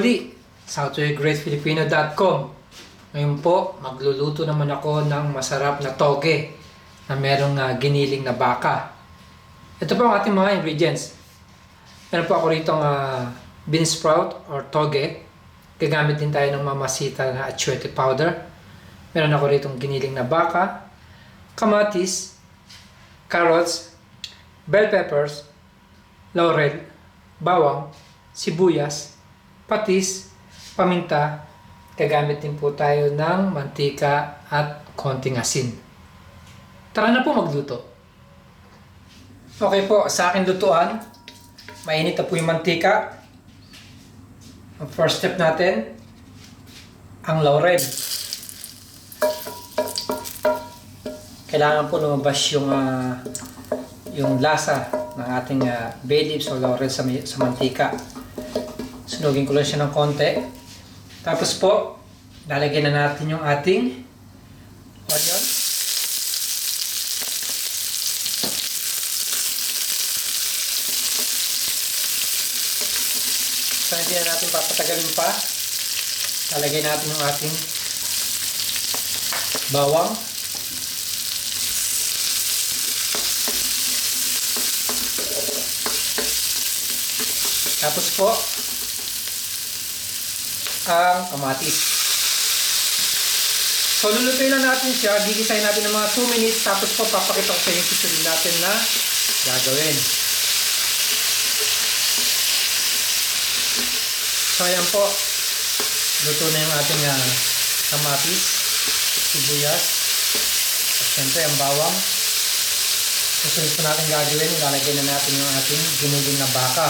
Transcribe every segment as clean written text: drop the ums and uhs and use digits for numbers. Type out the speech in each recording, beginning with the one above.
muli sa tbsp.com. Ngayon po, magluluto naman ako ng masarap na toge na merong giniling na baka. Ito po ang ating mga ingredients. Meron po ako rito beansprout or toge. Gagamit din tayo ng mamasita na atchuete powder. Meron ako rito giniling na baka, kamatis, carrots, bell peppers, laurel, bawang, sibuyas, patis, paminta. Gagamit din po tayo ng mantika at konting asin. Tara na po magluto. Okay po, sa akin lutuan, mainit na po yung mantika. Ang first step natin, ang laurel. Kailangan po lumabas yung lasa ng ating bay leaves o laurel sa mantika. Sunugin ko lang siya ng konti. Tapos po, lalagyan na natin yung ating onion. So, hindi na natin papatagalin pa. Lalagyan natin yung ating bawang. Tapos po, ang kamatis. So, lulutuin lang natin siya. Gigisahin natin ng mga 2 minutes. Tapos po, papakita ko sa yung susunod natin na gagawin. So, ayan po. Luto na yung ating kamatis, sibuyas, at syempre ang bawang. Susunod po natin gagawin. Ilalagay na natin yung ating ginuling na baka.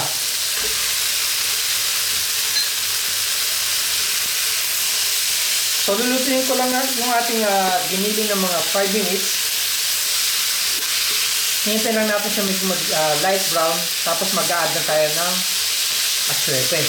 So, lulutuin ko lang yung ating giniling ng mga 5 minutes. Hintayin lang natin siya light brown. Tapos mag-a-add na tayo ng atchuete.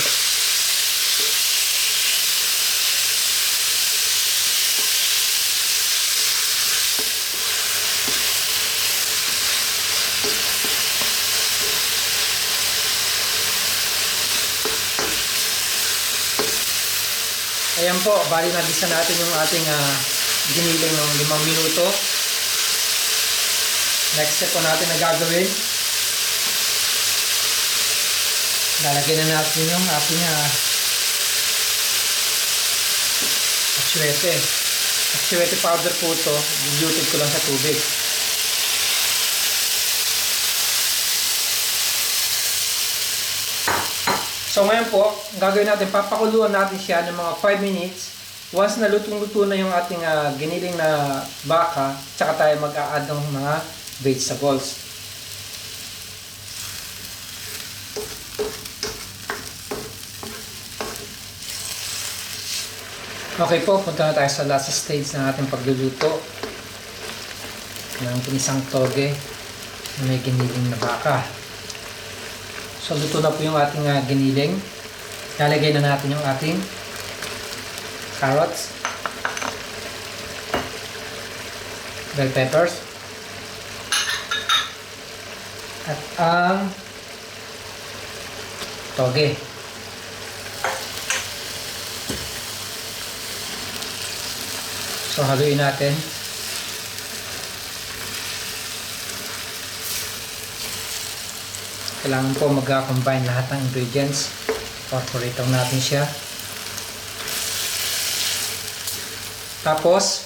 Ayan po, bali nagisa natin yung ating giniling ng 5 minuto. Next step po natin na gagawin. Lalagyan na natin yung ating atchuete. Atchuete powder po ito. Diluted ko lang sa tubig. So ngayon po, ang gagawin natin, papakuluan natin siya ng mga 5 minutes. Once na lutong-luto na yung ating giniling na baka, tsaka tayo mag-a-add ng mga vegetables. Okay po, punta na tayo sa last stage ng ating pagluluto ng ginisang toge na may giniling na baka. So, luto na po yung ating giniling. Lalagay na natin yung ating carrots, bell peppers, at ang toge. So, haluin natin. Kailangan po mag-combine lahat ng ingredients. Incorporate natin siya. Tapos,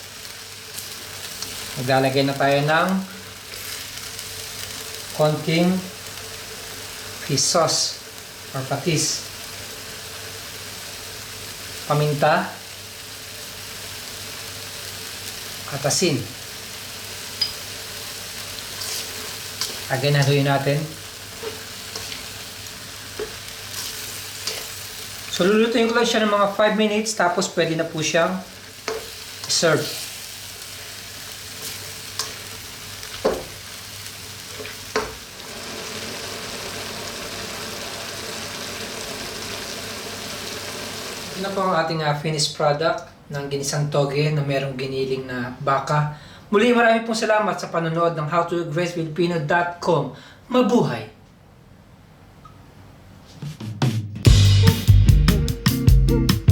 maglalagay na tayo ng konting fish sauce or patis. Paminta at asin. Again, haluin natin. So, lulutuin ko lang siya ng mga 5 minutes, tapos pwede na po siyang serve. Ito na po ang ating finished product ng ginisang toge na merong giniling na baka. Muli, maraming pong salamat sa panonood ng howtotbsp.com. Mabuhay! you.